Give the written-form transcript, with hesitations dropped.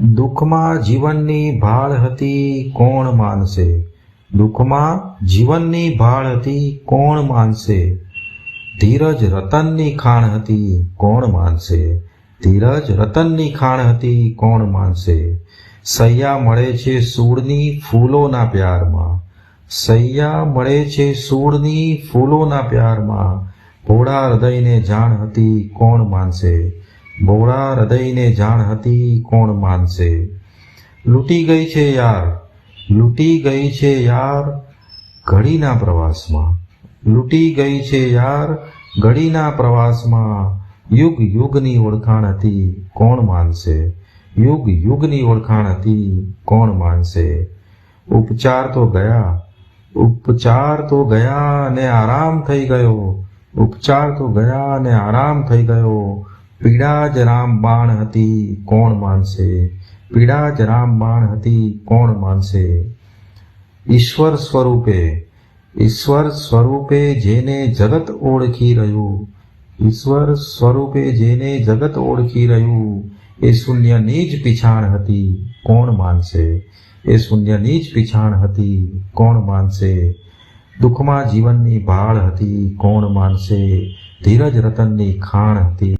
દુઃખમાં જીવનની ભાળ હતી કોણ માનશે? દુઃખમાં જીવનની ભાળ હતી કોણ માનશે? ધીરજ રતનની ખાણ હતી કોણ માનશે? ધીરજ રતનની ખાણ હતી કોણ માનશે? સૈયા મળે છે સૂળની ફૂલોના પ્યારમાં, સૈયા મળે છે સૂળની ફૂલોના પ્યારમાં, ભોળા હૃદયને જાણ હતી કોણ માનશે? ભોળા હૃદયને જાણ હતી કોણ માનશે? લૂંટી ગઈ છે યાર, લૂંટી ગઈ છે યાર ઘડીના પ્રવાસમાં, લૂંટી ગઈ છે યાર ઘડીના પ્રવાસમાં, યુગ યુગની ઓળખાણ હતી કોણ માનશે? યુગ યુગની ઓળખાણ હતી કોણ માનશે? ઉપચાર તો ગયા, ઉપચાર તો ગયા ને આરામ થઈ ગયો, ઉપચાર તો ગયા ને આરામ થઈ ગયો, પીડા જ રામબાણ હતી કોણ માનશે? પીડા જ રામબાણ હતી કોણ માનશે? ઈશ્વર સ્વરૂપે, ઈશ્વર સ્વરૂપે જેને જગત ઓળખી રહ્યું, ઈશ્વર સ્વરૂપે જેને જગત ઓળખી રહ્યું, એ શૂન્યની જ પીછાણ હતી કોણ માનશે? એ શૂન્યની જ પીછાણ હતી કોણ માનશે? દુઃખમાં જીવનની ભાળ હતી કોણ માનશે? ધીરજ રતનની ખાણ હતી